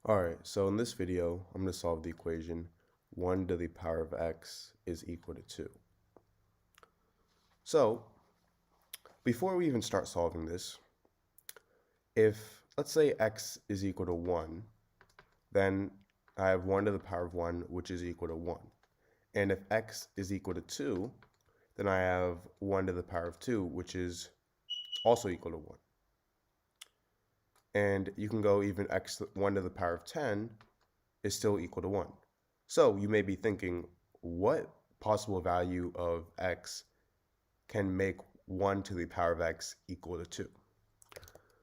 Alright, so in this video, I'm going to solve the equation 1 to the power of x is equal to 2. So, before we even start solving this, if, let's say x is equal to 1, then I have 1 to the power of 1, which is equal to 1. And if x is equal to 2, then I have 1 to the power of 2, which is also equal to 1. And you can go even 1 to the power of 10 is still equal to 1. So you may be thinking, what possible value of x can make 1 to the power of x equal to 2?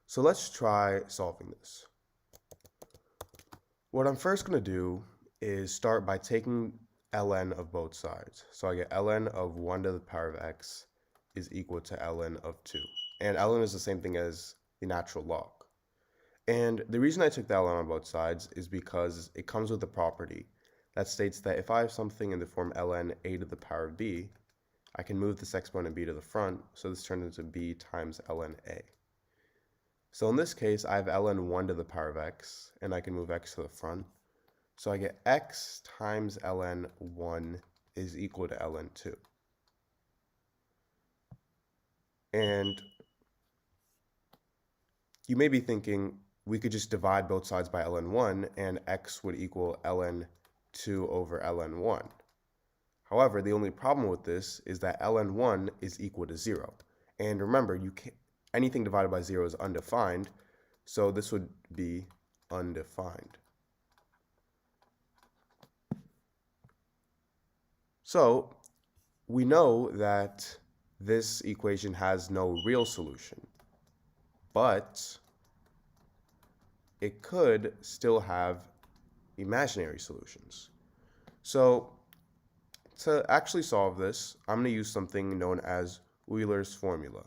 So let's try solving this. What I'm first going to do is start by taking ln of both sides. So I get ln of 1 to the power of x is equal to ln of 2. And ln is the same thing as the natural log. And the reason I took the ln on both sides is because it comes with a property that states that if I have something in the form ln a to the power of b, I can move this exponent b to the front, so this turns into b times ln a. So in this case, I have ln 1 to the power of x, and I can move x to the front. So I get x times ln 1 is equal to ln 2. And you may be thinking, we could just divide both sides by ln 1 and x would equal ln 2 over ln 1. However, the only problem with this is that ln 1 is equal to 0. And remember, anything divided by 0 is undefined, so this would be undefined. So we know that this equation has no real solution, but it could still have imaginary solutions. So to actually solve this, I'm going to use something known as Euler's formula.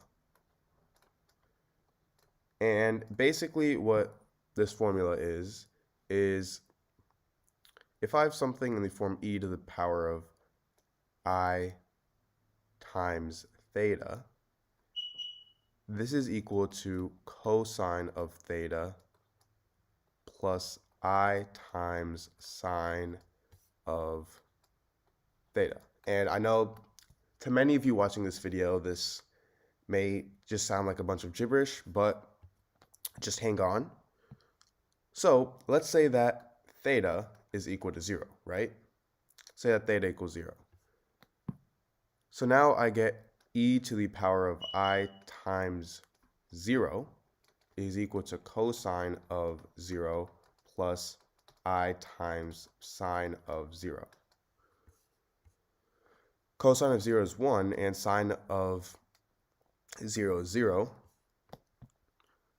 And basically what this formula is if I have something in the form e to the power of I times theta, this is equal to cosine of theta plus I times sine of theta. And I know to many of you watching this video, this may just sound like a bunch of gibberish, but just hang on. So let's say that theta is equal to 0, right? Say that theta equals 0. So now I get e to the power of I times 0 is equal to cosine of 0 plus I times sine of 0. Cosine of 0 is 1 and sine of 0 is 0.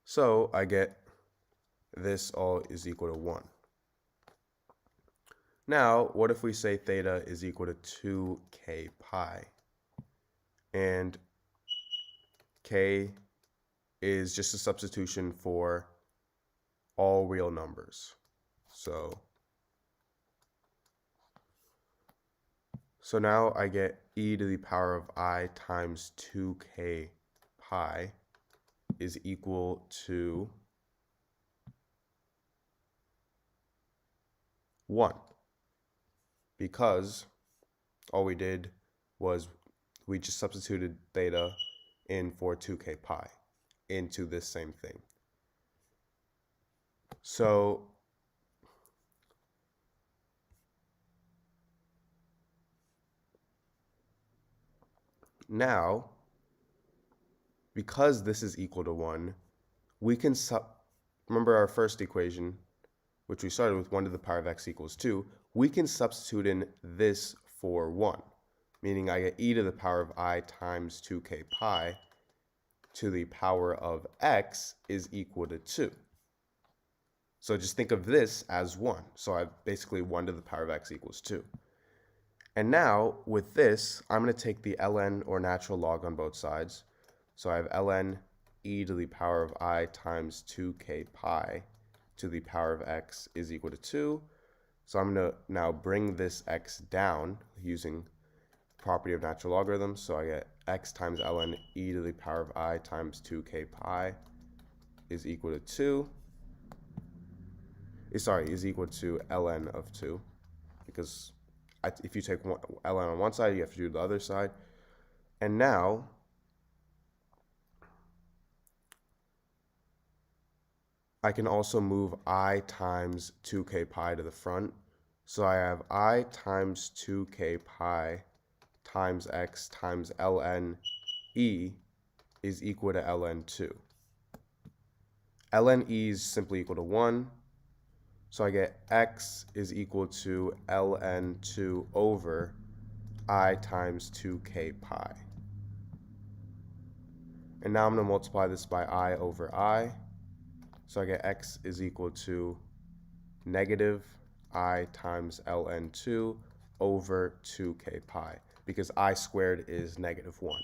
So I get this all is equal to 1. Now, what if we say theta is equal to 2k pi? And k is just a substitution for all real numbers. So now I get e to the power of I times 2k pi is equal to 1. Because all we did was we just substituted theta in for 2k pi into this same thing. So now, because this is equal to 1, we can remember our first equation, which we started with 1 to the power of x equals 2, we can substitute in this for 1, meaning I get e to the power of I times 2k pi to the power of x is equal to 2. So just think of this as 1. So I have basically 1 to the power of x equals 2. And now, with this, I'm going to take the ln, or natural log, on both sides. So I have ln e to the power of I times 2k pi to the power of x is equal to 2. So I'm going to now bring this x down using the property of natural logarithms. So I get x times ln e to the power of I times 2k pi is equal to 2. is equal to ln of 2, because if you take ln on one side, you have to do the other side. And now I can also move I times 2k pi to the front. So I have I times 2k pi times x times ln e is equal to ln 2. ln e is simply equal to 1. So I get x is equal to ln 2 over I times 2k pi. And now I'm going to multiply this by I over I. So I get x is equal to negative I times ln 2 over 2k pi, because I squared is negative 1.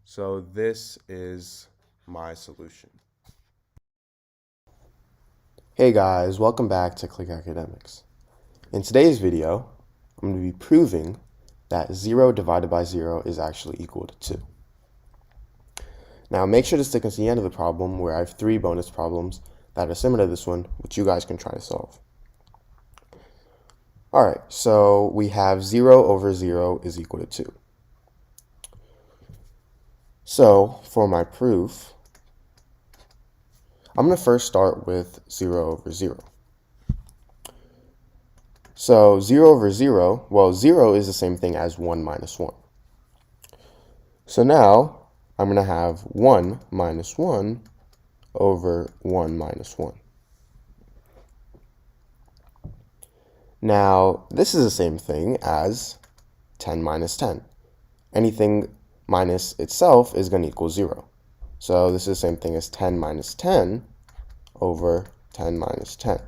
So this is my solution. Hey guys, welcome back to Click Academics. In today's video, I'm going to be proving that 0 divided by 0 is actually equal to 2. Now make sure to stick until the end of the problem, where I have 3 bonus problems that are similar to this one, which you guys can try to solve. Alright, so we have 0 over 0 is equal to 2. So for my proof, I'm going to first start with 0 over 0. So 0 over 0, well, 0 is the same thing as 1 minus 1. So now I'm going to have 1 minus 1 over 1 minus 1. Now, this is the same thing as 10 minus 10. Anything minus itself is going to equal 0. So this is the same thing as 10 minus 10 over 10 minus 10.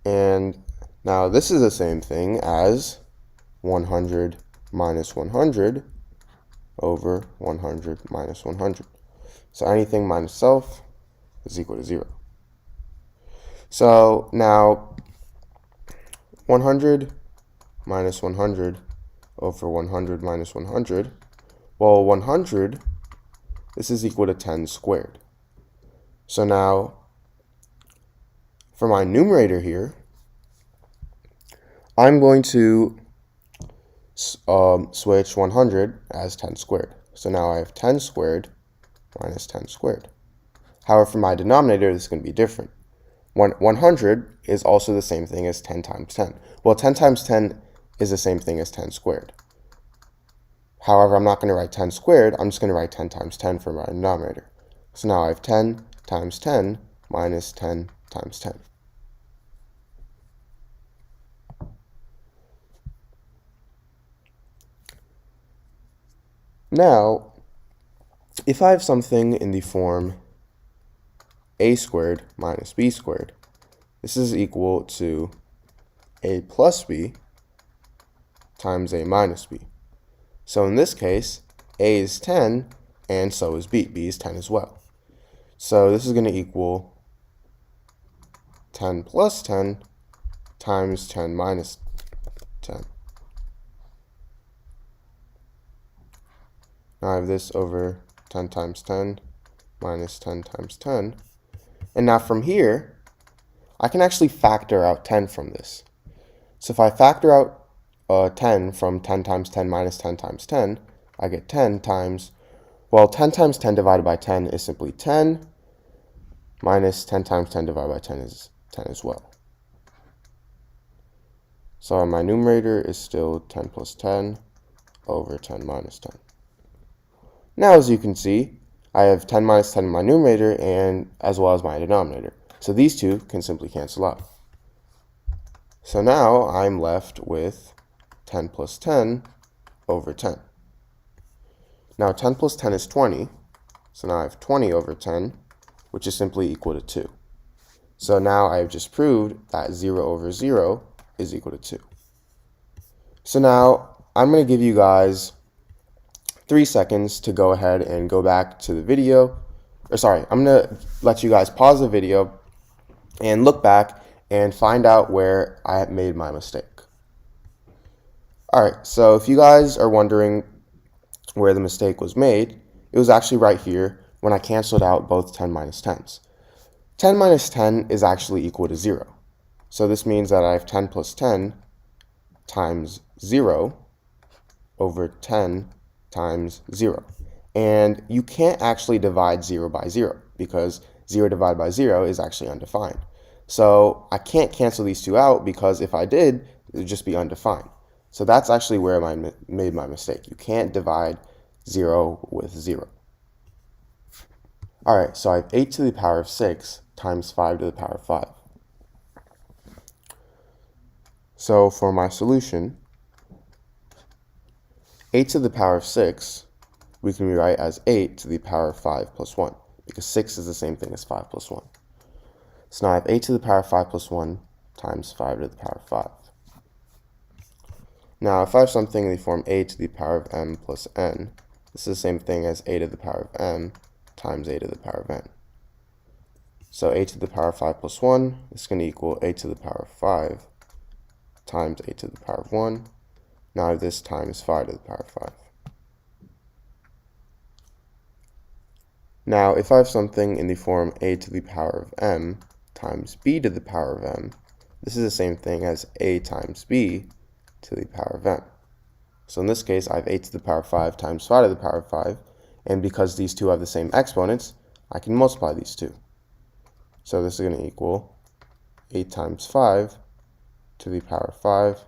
And now this is the same thing as 100 minus 100 over 100 minus 100. So anything minus self is equal to 0. So now 100 minus 100 over 100 minus 100, well, 100, this is equal to 10 squared. So now for my numerator here, I'm going to switch 100 as 10 squared. So now I have 10 squared minus 10 squared. However, for my denominator, this is going to be different. 100 is also the same thing as 10 times 10. Well, 10 times 10 is the same thing as 10 squared. However, I'm not going to write 10 squared. I'm just going to write 10 times 10 for my denominator. So now I have 10 times 10 minus 10 times 10. Now, if I have something in the form a squared minus b squared, this is equal to a plus b times a minus b. So in this case, a is 10, and so is b. B is 10 as well. So this is going to equal 10 plus 10 times 10 minus 10. Now I have this over 10 times 10 minus 10 times 10. And now from here, I can actually factor out 10 from this. So if I factor out 10 from 10 times 10 minus 10 times 10, I get 10 times, well, 10 times 10 divided by 10 is simply 10, minus 10 times 10 divided by 10 is 10 as well. So my numerator is still 10 plus 10 over 10 minus 10. Now, as you can see, I have 10 minus 10 in my numerator and as well as my denominator. So these two can simply cancel out. So now I'm left with 10 plus 10 over 10. Now 10 plus 10 is 20. So now I have 20 over 10, which is simply equal to 2. So now I have just proved that 0 over 0 is equal to 2. So now I'm going to give you guys 3 seconds to go ahead and go back to the video. I'm going to let you guys pause the video and look back and find out where I made my mistake. Alright, so if you guys are wondering where the mistake was made, it was actually right here when I canceled out both 10 minus 10s. 10 minus 10 is actually equal to 0. So this means that I have 10 plus 10 times 0 over 10 times 0. And you can't actually divide 0 by 0 because 0 divided by 0 is actually undefined. So I can't cancel these two out because if I did, it would just be undefined. So that's actually where I made my mistake. You can't divide 0 with 0. All right, so I have 8 to the power of 6 times 5 to the power of 5. So for my solution, 8 to the power of 6, we can rewrite as 8 to the power of 5 plus 1, because 6 is the same thing as 5 plus 1. So now I have 8 to the power of 5 plus 1 times 5 to the power of 5. Now, if I have something in the form a to the power of m plus n, this is the same thing as a to the power of m times a to the power of n. So a to the power of 5 plus 1 is going to equal a to the power of 5 times a to the power of 1. Now this times 5 to the power of 5. Now, if I have something in the form a to the power of m times b to the power of m, this is the same thing as a times b to the power of m. So in this case, I have a to the power of 5 times 5 to the power of 5, and because these two have the same exponents, I can multiply these two. So this is going to equal 8 times 5 to the power of 5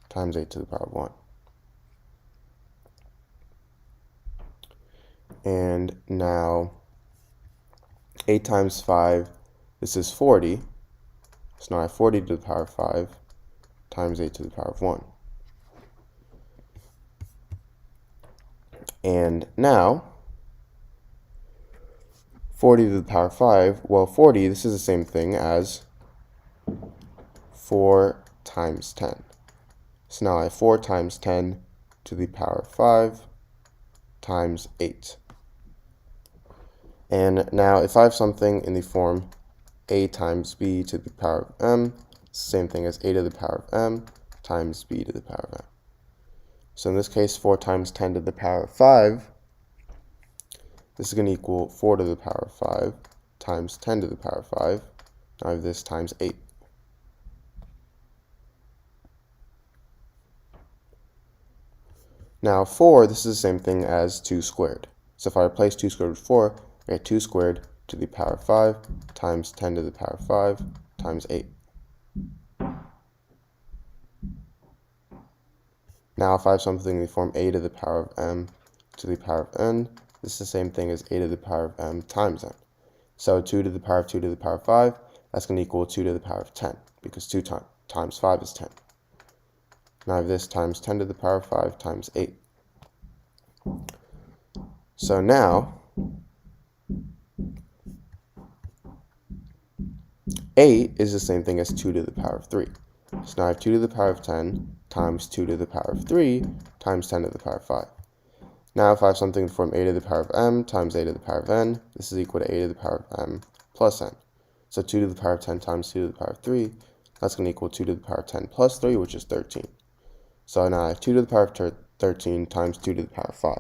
times 8 to the power of 1. And now 8 times 5, this is 40. So now I have 40 to the power of 5 times 8 to the power of 1. And now 40 to the power of 5, well 40, this is the same thing as 4 times 10. So now I have 4 times 10 to the power of 5 times 8. And now if I have something in the form a times b to the power of m, it's the same thing as a to the power of m times b to the power of m. So in this case, 4 times 10 to the power of 5, this is going to equal 4 to the power of 5 times 10 to the power of 5. Now I have this times 8. Now 4, this is the same thing as 2 squared. So if I replace 2 squared with 4, I get 2 squared to the power of 5 times 10 to the power of 5 times 8. Now if I have something in the form a to the power of m to the power of n, this is the same thing as a to the power of m times n. So 2 to the power of 2 to the power of 5, that's going to equal 2 to the power of 10, because 2 times 5 is 10. Now I have this times 10 to the power of 5 times 8. So now 8 is the same thing as 2 to the power of 3. So now I have 2 to the power of 10 times 2 to the power of 3 times 10 to the power of 5. Now if I have something in the form a to the power of m times a to the power of n, this is equal to a to the power of m plus n. So 2 to the power of 10 times 2 to the power of 3, that's going to equal 2 to the power of 10 plus 3, which is 13. So now I have 2 to the power of 13 times 2 to the power of 5.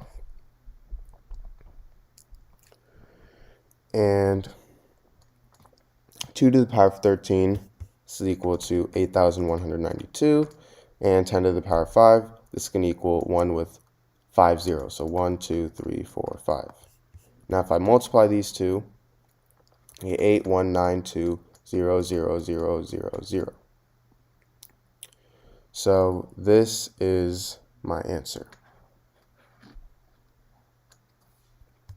And 2 to the power of 13, this is equal to 8,192. And 10 to the power of 5, this is going to equal 1 with 5 zeros. So 1, 2, 3, 4, 5. Now if I multiply these two, I get 8192, 0, 0, 0, 0, 0. So this is my answer.